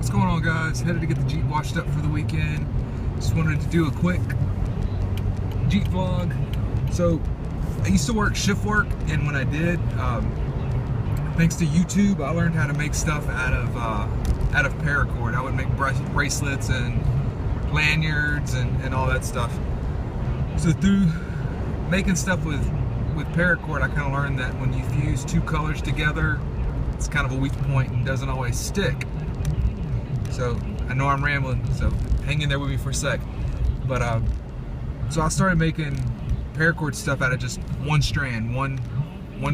What's going on, guys? Headed to get the Jeep washed up for the weekend. Just wanted to do a quick Jeep vlog. So I used to work shift work, and when I did, thanks to YouTube, I learned how to make stuff out of Paracord. I would make bracelets and lanyards and all that stuff. So through making stuff with Paracord, I kind of learned that when you fuse two colors together, it's kind of a weak point and doesn't always stick. So I know I'm rambling, so hang in there with me for a sec. But so I started making Paracord stuff out of just one strand, one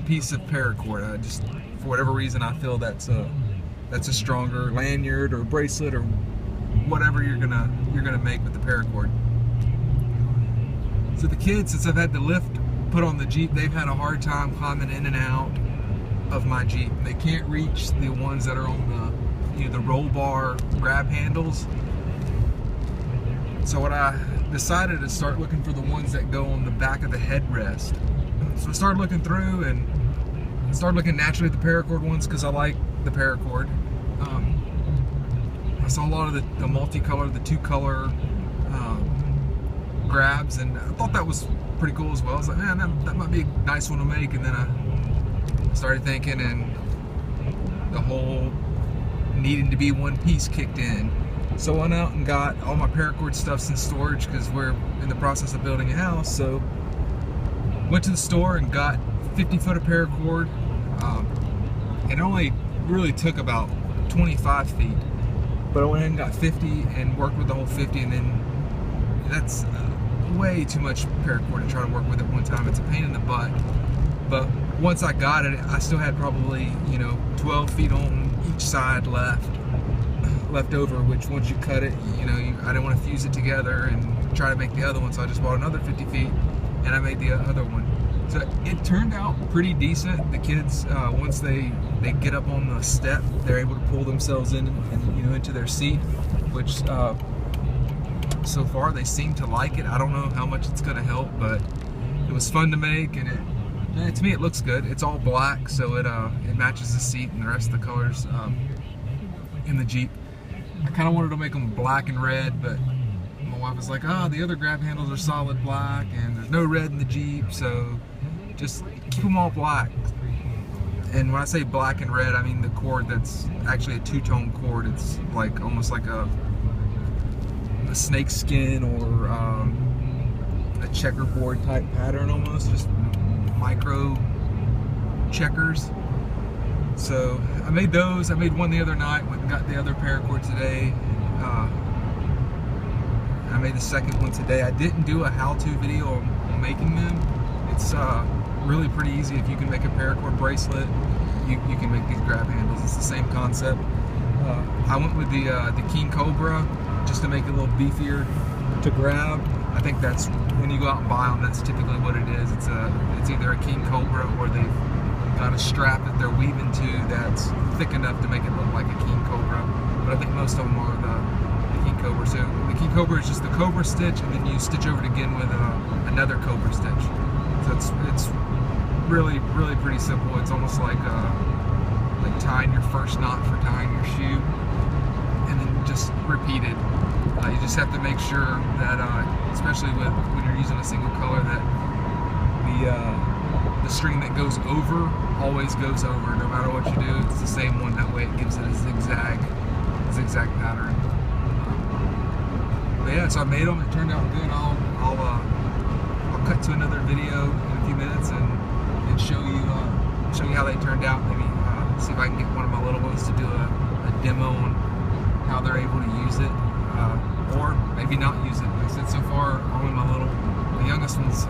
piece of Paracord. Just for whatever reason, I feel that's a stronger lanyard or bracelet or whatever you're gonna make with the Paracord. So the kids, since I've had the lift put on the Jeep, they've had a hard time climbing in and out of my Jeep. They can't reach the ones that are on the roll bar grab handles. So what I decided to start looking for the ones that go on the back of the headrest. So I started looking through and started looking naturally at the Paracord ones because I like the Paracord. I saw a lot of the multicolor, the two-color grabs, and I thought that was pretty cool as well. I was like, man, that might be a nice one to make. And then I started thinking, and the whole needing to be one piece kicked in. So I went out and got all my Paracord stuffs in storage because we're in the process of building a house. So went to the store and got 50 foot of Paracord. It only really took about 25 feet, but I went ahead and got 50 and worked with the whole 50, and then that's way too much Paracord to try to work with at one time. It's a pain in the butt. But once I got it, I still had probably 12 feet on each side left over, which once you cut it, I didn't want to fuse it together and try to make the other one, so I just bought another 50 feet and I made the other one. So it turned out pretty decent. The kids, once they get up on the step, they're able to pull themselves in and into their seat, which so far they seem to like it. I don't know how much it's going to help, but it was fun to make, and to me it looks good. It's all black, so it matches the seat and the rest of the colors in the Jeep. I kind of wanted to make them black and red, but my wife was like, oh, the other grab handles are solid black and there's no red in the Jeep, so just keep them all black. And when I say black and red, I mean the cord that's actually a two-tone cord. It's like almost like a snake skin or a checkerboard type pattern, almost just micro checkers. So I made those. I made one the other night, went and got the other Paracord today. I made the second one today. I didn't do a how-to video on making them. It's really pretty easy. If you can make a Paracord bracelet, you can make these grab handles. It's the same concept. I went with the King Cobra just to make it a little beefier to grab. I think that's when you go out and buy them, that's typically what it is. It's either a King Cobra or they've got a strap that they're weaving to that's thick enough to make it look like a King Cobra. But I think most of them are the King Cobra. So the King Cobra is just the Cobra stitch, and then you stitch over it again with another Cobra stitch. So it's really pretty simple. It's almost like tying your first knot for tying your shoe, and then just repeat it. You just have to make sure that, especially when you're using a single color, that the string that goes over always goes over, no matter what you do. It's the same one. That way it gives it a zigzag pattern. But yeah, so I made them. It turned out good. I'll cut to another video in a few minutes and show you how they turned out. Maybe see if I can get one of my little ones to do a demo on how they're able to use it, or maybe not use it. Like I said, so far only the youngest one's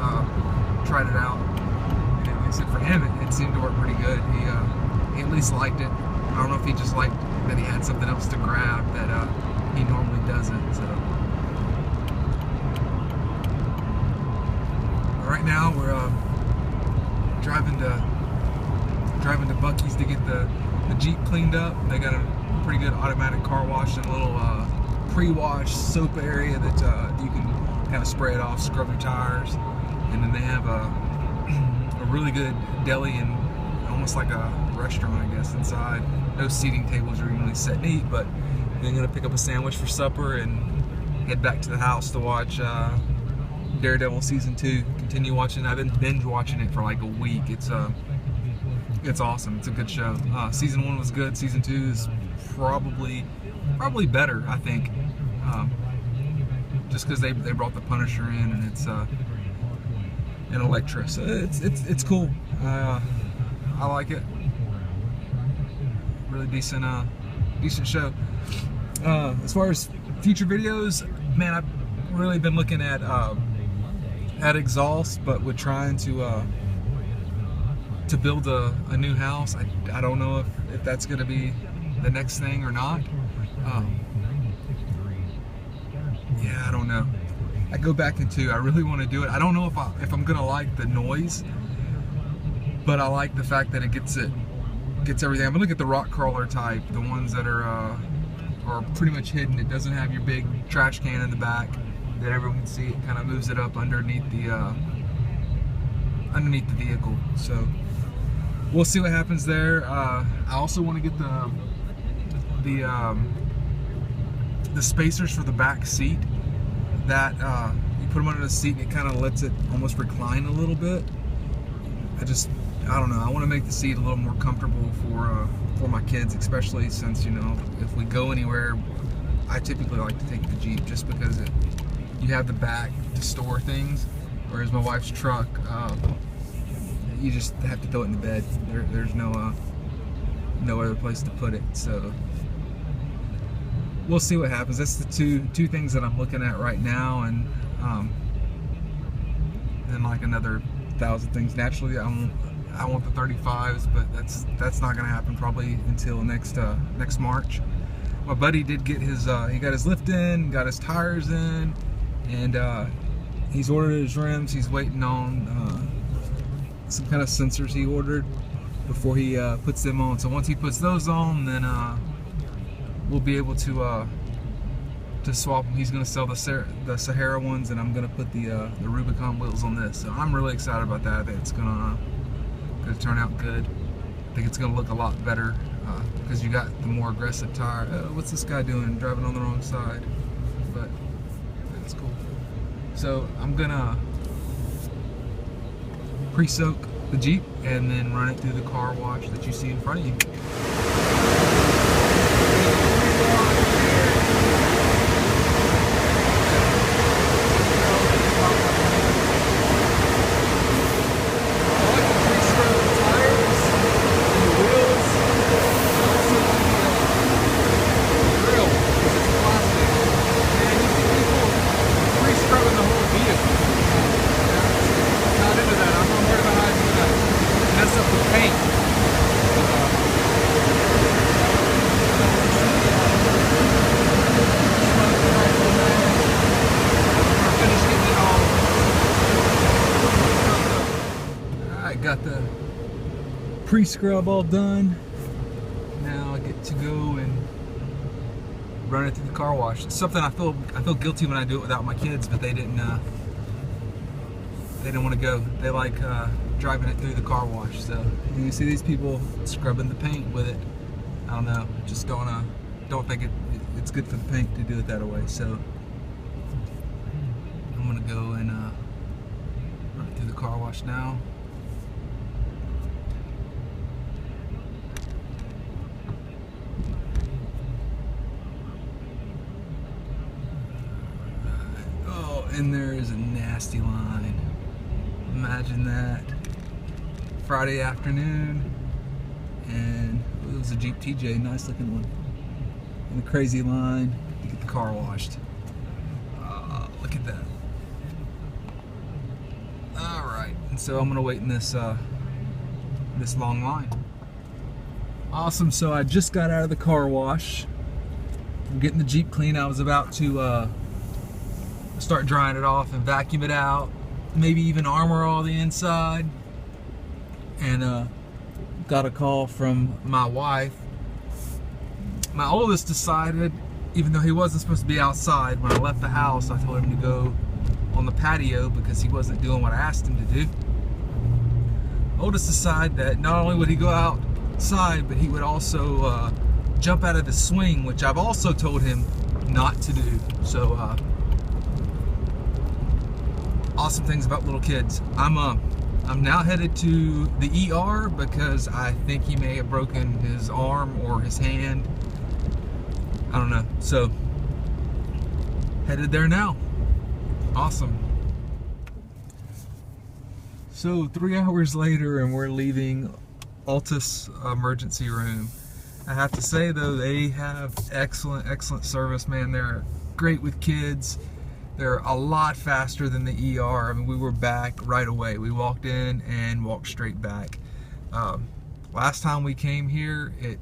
tried it out. And like I said, for him it seemed to work pretty good. He at least liked it. I don't know if he just liked that he had something else to grab that he normally doesn't. So right now we're driving to Buc-ee's to get the Jeep cleaned up. They got a pretty good automatic car wash and a little pre-wash soap area that you can kind of spray it off, scrub your tires, and then they have a really good deli and almost like a restaurant, I guess, inside. No seating tables are usually set neat, but Then gonna pick up a sandwich for supper and head back to the house to watch Daredevil season 2. Continue watching. I've been binge watching it for like a week. It's awesome. It's a good show. Season 1 was good. Season 2 is probably better, I think. Just because they brought the Punisher in, and it's an Elektra, so it's cool. I like it. Really decent show. As far as future videos, man, I've really been looking at exhaust, but with trying to build a new house. I don't know if that's going to be the next thing or not. Yeah, I don't know. I go back into, I really want to do it. I don't know if I'm gonna like the noise, but I like the fact that it gets everything. I'm gonna look at the rock crawler type, the ones that are pretty much hidden. It doesn't have your big trash can in the back that everyone can see. It kind of moves it up underneath the vehicle. So we'll see what happens there. I also want to get the spacers for the back seat that you put them under the seat and it kind of lets it almost recline a little bit. I don't know, I want to make the seat a little more comfortable for my kids, especially since, you know, if we go anywhere, I typically like to take the Jeep just because you have the back to store things, whereas my wife's truck, you just have to throw it in the bed. There's no other place to put it. So we'll see what happens. That's the two things that I'm looking at right now, and like another 1,000 things. Naturally, I want the 35s, but that's not going to happen probably until next March. My buddy did get his he got his lift in, got his tires in, and he's ordered his rims. He's waiting on some kind of sensors he ordered before he puts them on. So once he puts those on, then we'll be able to swap them. He's going to sell the Sahara ones, and I'm going to put the Rubicon wheels on this. So I'm really excited about that. I think it's going to turn out good. I think it's going to look a lot better because you got the more aggressive tire. What's this guy doing? Driving on the wrong side. But that's cool. So I'm going to pre-soak the Jeep and then run it through the car wash that you see in front of you. Got the pre-scrub all done. Now I get to go and run it through the car wash. It's something I feel guilty when I do it without my kids, but they didn't want to go. They like driving it through the car wash. So you see these people scrubbing the paint with it. I don't know. Just don't think it's good for the paint to do it that way. So I'm gonna go and run it through the car wash now. And there is a nasty line. Imagine that. Friday afternoon, and it was a Jeep TJ, nice looking one. And a crazy line to get the car washed. Look at that. Alright, and so I'm gonna wait in this long line. Awesome, so I just got out of the car wash. I'm getting the Jeep clean. I was about to start drying it off and vacuum it out, maybe even armor all the inside. And got a call from my wife. My oldest decided, even though he wasn't supposed to be outside, when I left the house I told him to go on the patio because he wasn't doing what I asked him to do. Oldest decided that not only would he go outside, but he would also jump out of the swing, which I've also told him not to do. So awesome things about little kids. I'm now headed to the ER because I think he may have broken his arm or his hand. I don't know. So headed there now. Awesome. So 3 hours later and we're leaving Altus emergency room. I have to say though, they have excellent service, man. They're great with kids. They're a lot faster than the ER. I mean, we were back right away. We walked in and walked straight back. Last time we came here, it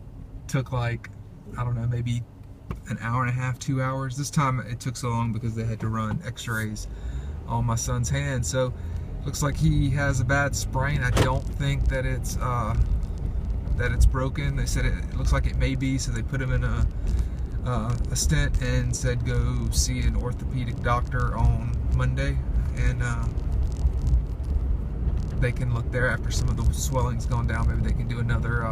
took like, I don't know, maybe an hour and a half, 2 hours. This time it took so long because they had to run x-rays on my son's hand. So looks like he has a bad sprain. I don't think that it's broken. They said it looks like it may be, so they put him in a stent and said go see an orthopedic doctor on Monday, and they can look there after some of the swelling's gone down. Maybe they can do another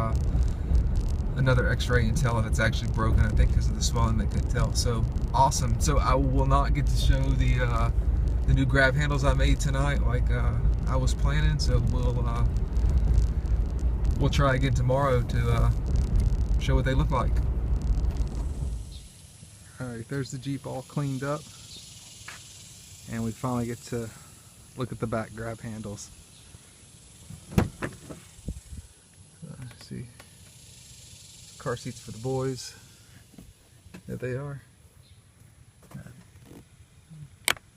x-ray and tell if it's actually broken. I think because of the swelling they couldn't tell. So awesome. So I will not get to show the new grab handles I made tonight like I was planning, so we'll try again tomorrow to show what they look like. Alright, there's the Jeep all cleaned up, and we finally get to look at the back grab handles. See, car seats for the boys. There they are.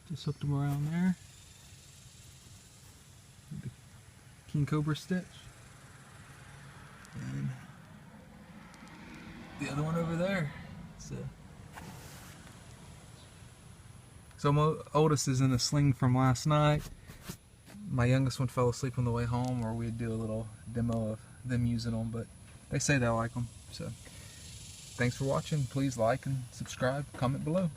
Just hooked them around there. The King Cobra stitch. And the other one over there. So my oldest is in a sling from last night. My youngest one fell asleep on the way home, or we'd do a little demo of them using them, but they say they like them. So thanks for watching. Please like and subscribe, comment below.